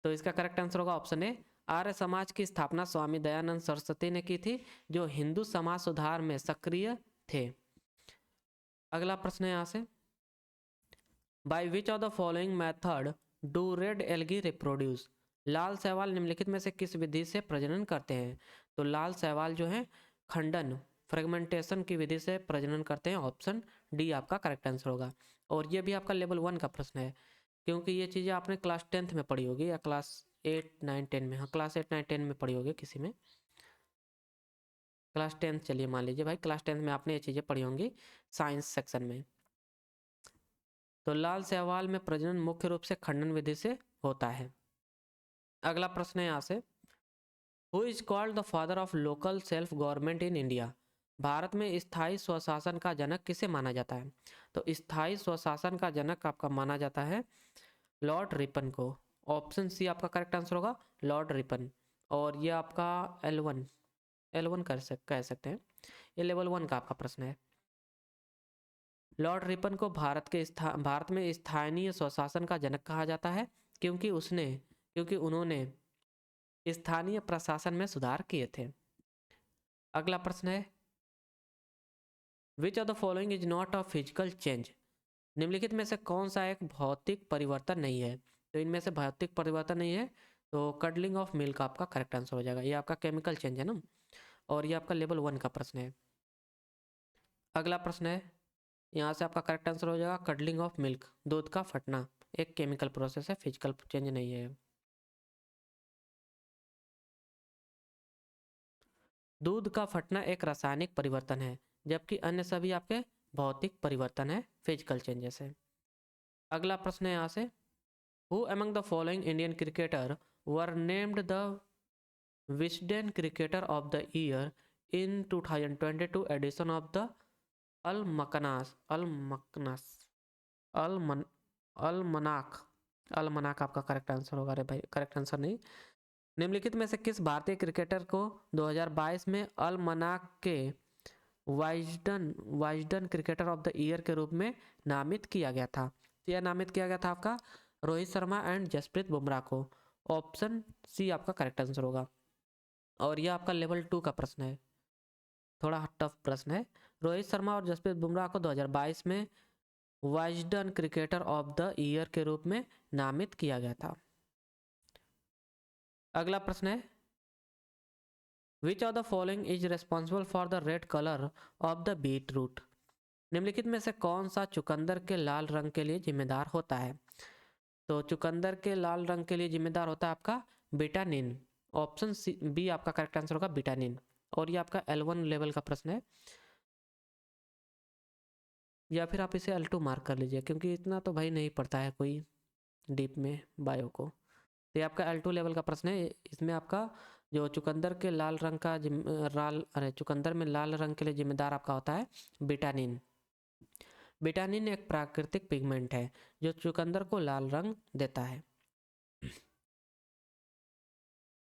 Speaker 1: तो इसका करेक्ट आंसर होगा ऑप्शन ए, आर्य समाज की स्थापना स्वामी दयानंद सरस्वती ने की थी, जो हिंदू समाज सुधार में सक्रिय थे। अगला प्रश्न है यहाँ से, by which of the following method do red algae reproduce? लाल शैवाल निम्नलिखित में से किस विधि से प्रजनन करते हैं? तो लाल शैवाल जो है खंडन, फ्रेगमेंटेशन की विधि से प्रजनन करते हैं। ऑप्शन डी आपका करेक्ट आंसर होगा। और ये भी आपका लेवल 1 का प्रश्न है, क्योंकि ये चीज़ें आपने क्लास 10th में पढ़ी होगी या क्लास 8, 9, 10 में, हाँ क्लास 8, 9, 10 में पढ़ी होगी किसी में, क्लास 10th चलिए मान लीजिए भाई, क्लास 10th में आपने ये चीज़ें पढ़ी होंगी साइंस सेक्शन में। तो लाल शैवाल में प्रजनन मुख्य रूप से खंडन विधि से होता है। अगला प्रश्न है यहाँ से, who is called the father of local self government in India? Bharat में स्थायी स्वशासन का जनक किसे माना जाता है? तो स्थायी स्वशासन का जनक आपका माना जाता है लॉर्ड रिपन को। ऑप्शन सी आपका करेक्ट आंसर होगा, लॉर्ड रिपन। और ये आपका L1 कह सकते हैं, ये लेवल 1 का आपका प्रश्न है। लॉर्ड रिपन को भारत में स्थानीय स्वशासन का जनक कहा जाता है, क्योंकि उन्होंने स्थानीय प्रशासन में सुधार किए थे। अगला प्रश्न है, which of the following is not a physical change? निम्नलिखित में से कौन सा एक भौतिक परिवर्तन नहीं है? तो इनमें से भौतिक परिवर्तन नहीं है, तो कडलिंग ऑफ मिल्क आपका करेक्ट आंसर हो जाएगा। ये आपका केमिकल चेंज है ना, और ये आपका लेवल 1 का प्रश्न है। अगला प्रश्न है, यहाँ से आपका करेक्ट आंसर हो जाएगा कडलिंग ऑफ मिल्क, दूध का फटना एक केमिकल प्रोसेस है, फिजिकल चेंज नहीं है। दूध का फटना एक रासायनिक परिवर्तन है, जबकि अन्य सभी आपके भौतिक परिवर्तन है, फिजिकल चेंजेस है। अगला प्रश्न है यहाँ से, who among the following Indian cricketer were named the Wisden cricketer of the year in 2022 edition of the almanac आपका करेक्ट आंसर होगा। अरे भाई करेक्ट आंसर नहीं, निम्नलिखित में से किस भारतीय क्रिकेटर को 2022 में अलमनाक के वाइजडन क्रिकेटर ऑफ द ईयर के रूप में नामित किया गया था? तो यह नामित किया गया था आपका रोहित शर्मा एंड जसप्रीत बुमराह को। ऑप्शन सी आपका करेक्ट आंसर होगा। और यह आपका लेवल 2 का प्रश्न है, थोड़ा टफ प्रश्न है। रोहित शर्मा और जसप्रीत बुमराह को 2022 में वाइजडन क्रिकेटर ऑफ द ईयर के रूप में नामित किया गया था। अगला प्रश्न है, which of the following is responsible for the red colour of the beetroot? निम्नलिखित में से कौन सा चुकंदर के लाल रंग के लिए जिम्मेदार होता है? तो चुकंदर के लाल रंग के लिए जिम्मेदार होता है आपका विटानिन। ऑप्शन सी बी आपका करेक्ट आंसर होगा विटानिन। और ये आपका L1 लेवल का प्रश्न है, या फिर आप इसे L2 मार्क कर लीजिए, क्योंकि इतना तो भाई नहीं पढ़ता है कोई डीप में बायो को। तो ये आपका L2 लेवल का प्रश्न है। इसमें आपका जो चुकंदर के लाल रंग का चुकंदर में लाल रंग के लिए जिम्मेदार आपका होता है विटानिन। विटानिन एक प्राकृतिक पिगमेंट है जो चुकंदर को लाल रंग देता है।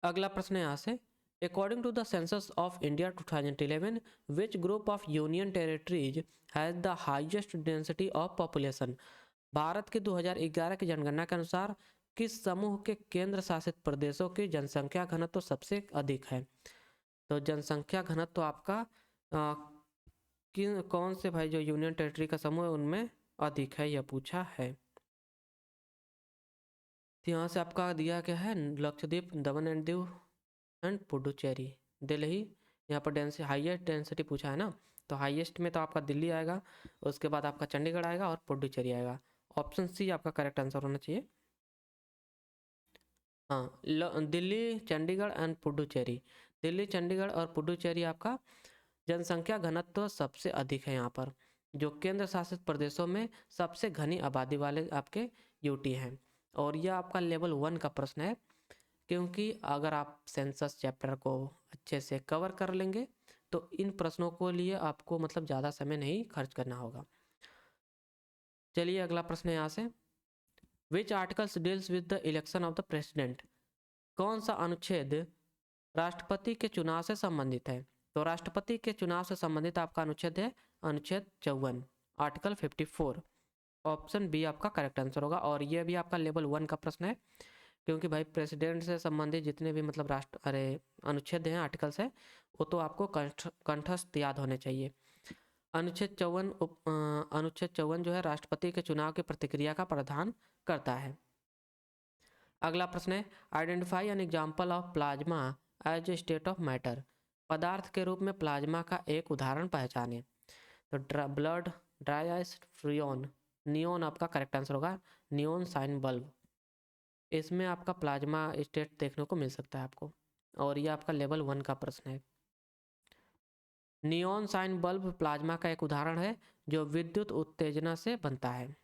Speaker 1: अगला प्रश्न है यहाँ से, according to the census of India 2011 which group of union territories has the highest density of population? Bharat के 2011 की जनगणना के अनुसार किस समूह के केंद्र शासित प्रदेशों की जनसंख्या घनत्व तो सबसे अधिक है? तो जनसंख्या घनत्व तो आपका कौन से भाई जो यूनियन टेरिटरी का समूह है उनमें अधिक है, यह पूछा है। तो यहाँ से आपका दिया क्या है, लक्षद्वीप, दमन एंड दीव एंड पुडुचेरी, दिल्ली। यहाँ पर हाईएस्ट डेंसिटी पूछा है ना, तो हाईएस्ट में तो आपका दिल्ली आएगा, उसके बाद आपका चंडीगढ़ आएगा और पुडुचेरी आएगा। ऑप्शन सी आपका करेक्ट आंसर होना चाहिए। हाँ, दिल्ली, चंडीगढ़ एंड पुडुचेरी, दिल्ली, चंडीगढ़ और पुडुचेरी आपका जनसंख्या घनत्व सबसे अधिक है यहाँ पर। जो केंद्र शासित प्रदेशों में सबसे घनी आबादी वाले आपके यूटी हैं। और यह आपका लेवल 1 का प्रश्न है, क्योंकि अगर आप सेंसस चैप्टर को अच्छे से कवर कर लेंगे तो इन प्रश्नों को लिए आपको मतलब ज़्यादा समय नहीं खर्च करना होगा। चलिए अगला प्रश्न है यहाँ से, which articles deals with the election of the president. कौन सा अनुच्छेद राष्ट्रपति के चुनाव से संबंधित है? तो राष्ट्रपति के चुनाव से संबंधित आपका अनुच्छेद है अनुच्छेद 54, आर्टिकल 54। ऑप्शन बी आपका करेक्ट आंसर होगा। और यह भी आपका लेवल 1 का प्रश्न है, क्योंकि भाई प्रेसिडेंट से संबंधित जितने भी मतलब अनुच्छेद हैं, आर्टिकल्स हैं, वो तो आपको कंठस्थ याद होने चाहिए। अनुच्छेद 54 जो है राष्ट्रपति के चुनाव की प्रतिक्रिया का प्रावधान करता है। अगला प्रश्न है, identify an example of plasma as a state of matter. पदार्थ के रूप में प्लाज्मा का एक उदाहरण पहचाने। तो blood, dry ice, Freon, neon आपका करेक्ट आंसर होगा, नियोन साइन बल्ब। इसमें आपका प्लाज्मा स्टेट देखने को मिल सकता है आपको, और ये आपका लेवल 1 का प्रश्न है। नियोन साइन बल्ब प्लाज्मा का एक उदाहरण है जो विद्युत उत्तेजना से बनता है।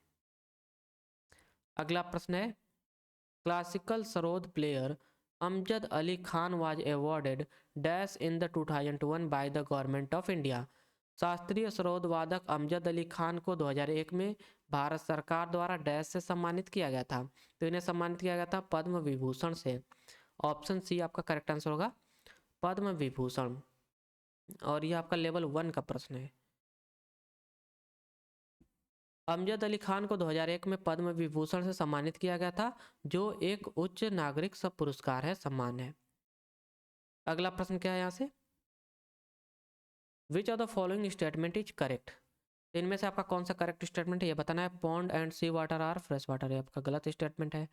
Speaker 1: अगला प्रश्न है, classical sarod player Amjad Ali Khan was awarded dash in the 2001 by the government of India. शास्त्रीय सरोद वादक अमजद अली खान को 2001 में भारत सरकार द्वारा डैश से सम्मानित किया गया था। तो इन्हें सम्मानित किया गया था पद्म विभूषण से। ऑप्शन सी आपका करेक्ट आंसर होगा, पद्म विभूषण। और यह आपका लेवल 1 का प्रश्न है। अमजद अली खान को 2001 में पद्म विभूषण से सम्मानित किया गया था, जो एक उच्च नागरिक सब पुरस्कार है, सम्मान है। अगला प्रश्न क्या है यहाँ से, which of the following statement is correct. इनमें से आपका कौन सा करेक्ट स्टेटमेंट है ये बताना है। Pond and sea water are fresh water, ये आपका गलत स्टेटमेंट है।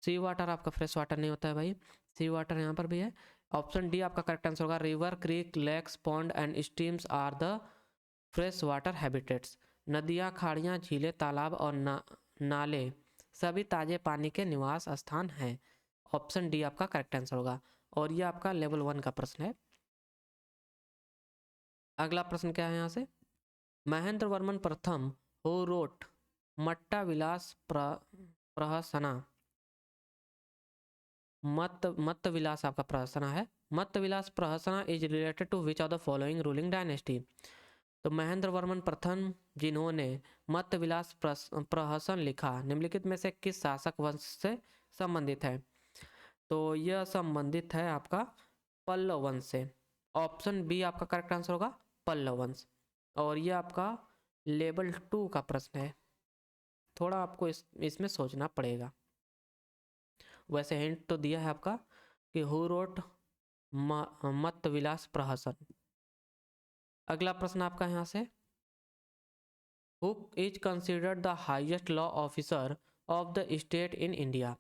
Speaker 1: सी वाटर आपका फ्रेश वाटर नहीं होता है भाई, सी वाटर यहाँ पर भी है। ऑप्शन डी आपका करेक्ट आंसर होगा, river, creek, lakes, pond and streams are the fresh water habitats. नदियाँ, खाड़ियाँ, झीलें, तालाब और नाले सभी ताजे पानी के निवास स्थान हैं। ऑप्शन डी आपका करेक्ट आंसर होगा। और ये आपका लेवल 1 का प्रश्न है। अगला प्रश्न क्या है यहाँ से, महेंद्र वर्मन प्रथम हु रोट मट्टा विलास प्रहसना। मत्त विलास आपका प्रहसना है। Matta Vilasa Prahasana is related to which of the following ruling dynasty. तो महेंद्र वर्मन प्रथम जिन्होंने मत्त विलास प्रहसन लिखा, निम्नलिखित में से किस शासक वंश से संबंधित है। तो यह संबंधित है आपका पल्लव वंश से। ऑप्शन बी आपका करेक्ट आंसर होगा, पल्लव वंश। और यह आपका लेवल 2 का प्रश्न है, थोड़ा आपको इसमें सोचना पड़ेगा। वैसे हिंट तो दिया है आपका कि हु रोट मत्त विलास प्रहसन। अगला प्रश्न आपका यहाँ से, who is considered the highest law officer of the state in India.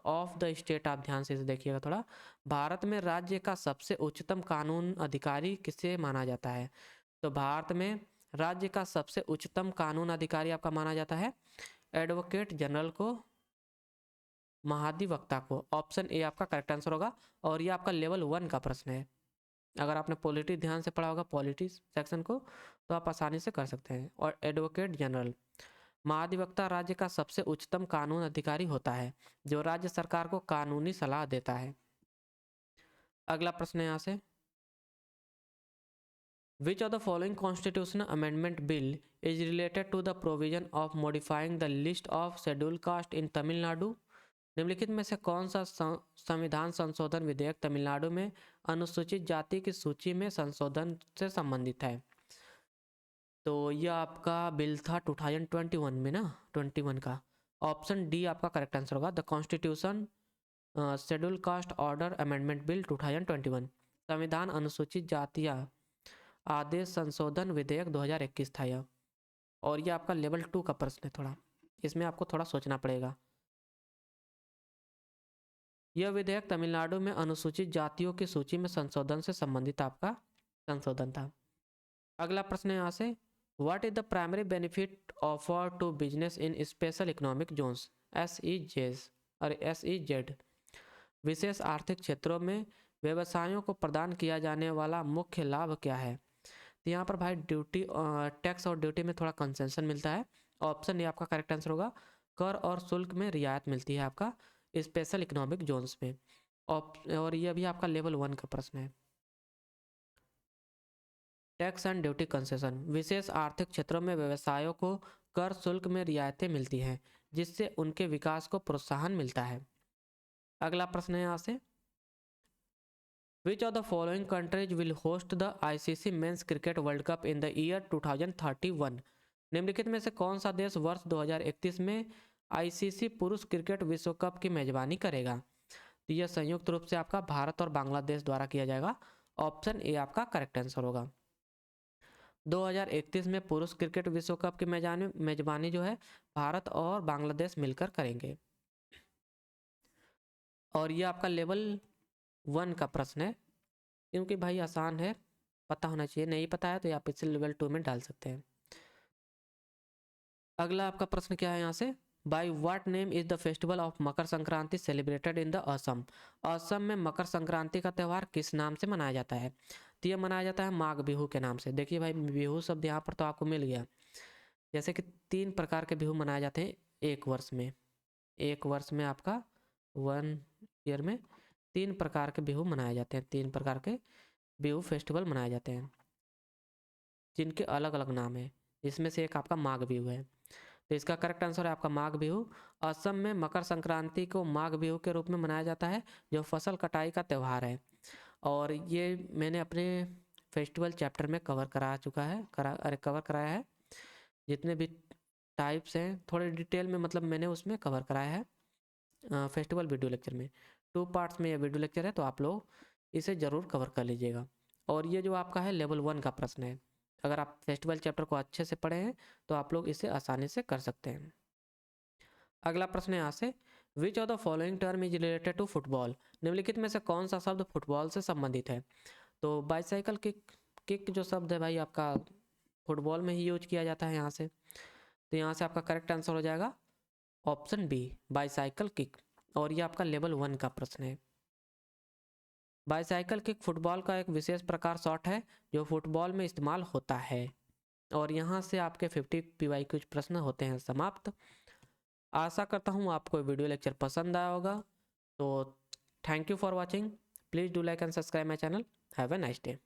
Speaker 1: Of the state आप ध्यान से देखिएगा थोड़ा। भारत में राज्य का सबसे उच्चतम कानून अधिकारी किसे माना जाता है। तो भारत में राज्य का सबसे उच्चतम कानून अधिकारी आपका माना जाता है एडवोकेट जनरल को, महाधिवक्ता को। ऑप्शन ए आपका करेक्ट आंसर होगा। और ये आपका लेवल 1 का प्रश्न है। अगर आपने पॉलिटी ध्यान से पढ़ा होगा, पॉलिटी सेक्शन को, तो आप आसानी से कर सकते हैं। और एडवोकेट जनरल, महाधिवक्ता राज्य का सबसे उच्चतम कानून अधिकारी होता है जो राज्य सरकार को कानूनी सलाह देता है। अगला प्रश्न है यहाँ से, which of the following constitutional amendment bill is related to the provision of modifying the list of schedule caste in Tamil Nadu. निम्नलिखित में से कौन सा संविधान संशोधन विधेयक तमिलनाडु में अनुसूचित जाति की सूची में संशोधन से संबंधित है। तो यह आपका बिल था 2021 में ना, 21 का। ऑप्शन डी आपका करेक्ट आंसर होगा, the constitution schedule caste order amendment bill 2021, संविधान अनुसूचित जातियां आदेश संशोधन विधेयक 2021 था यह। और यह आपका लेवल 2 का प्रश्न है, थोड़ा इसमें आपको थोड़ा सोचना पड़ेगा। यह विधेयक तमिलनाडु में अनुसूचित जातियों की सूची में संशोधन से संबंधित आपका संशोधन था। अगला प्रश्न है यहाँ से, what is the primary benefit offer to business in special economic zones SEZ। विशेष आर्थिक क्षेत्रों में व्यवसायों को प्रदान किया जाने वाला मुख्य लाभ क्या है। तो यहाँ पर भाई ड्यूटी टैक्स और ड्यूटी में थोड़ा कंसेशन मिलता है। ऑप्शन ये आपका करेक्ट आंसर होगा। कर और शुल्क में रियायत मिलती है आपका स्पेशल इकोनॉमिक जोन्स में। और ये अभी आपका लेवल 1 का प्रश्न है। टैक्स एंड ड्यूटी कंसेशन, विशेष आर्थिक क्षेत्रों में व्यवसायों को कर शुल्क में रियायतें मिलती हैं जिससे उनके विकास को प्रोत्साहन मिलता है। अगला प्रश्न है यहाँ से, which of the following countries will host the ICC men's cricket world cup in the year 2031? निम्नलिखित में से कौन सा देश वर्ष 2031 में आईसीसी पुरुष क्रिकेट विश्व कप की मेजबानी करेगा? तो यह संयुक्त रूप से आपका भारत और बांग्लादेश द्वारा किया जाएगा। ऑप्शन ए आपका करेक्ट आंसर होगा। 2031 में पुरुष क्रिकेट विश्व कप की मेजबानी जो है भारत और बांग्लादेश मिलकर करेंगे। और ये आपका लेवल 1 का प्रश्न है, क्योंकि भाई आसान है, पता होना चाहिए। नहीं पता है तो आप इसे लेवल 2 में डाल सकते हैं। अगला आपका प्रश्न क्या है यहाँ से, by what name is the festival of Makar Sankranti celebrated in the Assam? Assam में मकर संक्रांति का त्यौहार किस नाम से मनाया जाता है? तो यह मनाया जाता है माघ बिहू के नाम से। देखिए भाई बिहू शब्द यहाँ पर तो आपको मिल गया। जैसे कि 3 प्रकार के बिहू मनाए जाते हैं एक वर्ष में। एक वर्ष में आपका 1 ईयर में 3 प्रकार के बिहू मनाए जाते हैं। 3 प्रकार के बिहू फेस्टिवल मनाए जाते हैं जिनके अलग अलग नाम है। इसमें से एक आपका माघ बिहू है। तो इसका करेक्ट आंसर है आपका माघ बिहू। असम में मकर संक्रांति को माघ बिहू के रूप में मनाया जाता है जो फसल कटाई का त्यौहार है। और ये मैंने अपने फेस्टिवल चैप्टर में कवर कराया है। जितने भी टाइप्स हैं थोड़े डिटेल में, मतलब मैंने उसमें कवर कराया है फेस्टिवल वीडियो लेक्चर में। 2 पार्ट्स में ये वीडियो लेक्चर है, तो आप लोग इसे ज़रूर कवर कर लीजिएगा। और ये जो आपका है लेवल 1 का प्रश्न है। अगर आप फेस्टिवल चैप्टर को अच्छे से पढ़े हैं तो आप लोग इसे आसानी से कर सकते हैं। अगला प्रश्न है यहाँ से, which of the following term is related to football? निम्नलिखित में से कौन सा शब्द फुटबॉल से संबंधित है? तो बाईसाइकिल किक जो शब्द है भाई आपका फुटबॉल में ही यूज किया जाता है यहाँ से। तो यहाँ से आपका करेक्ट आंसर हो जाएगा ऑप्शन बी, बाईसाइकिल किक। और ये आपका लेवल 1 का प्रश्न है। बाईसाइकिल किक फुटबॉल का एक विशेष प्रकार शॉट है जो फुटबॉल में इस्तेमाल होता है। और यहाँ से आपके 50 PYQ प्रश्न होते हैं समाप्त। आशा करता हूँ आपको वीडियो लेक्चर पसंद आया होगा। तो thank you for watching. Please do like and subscribe my channel. Have a nice day.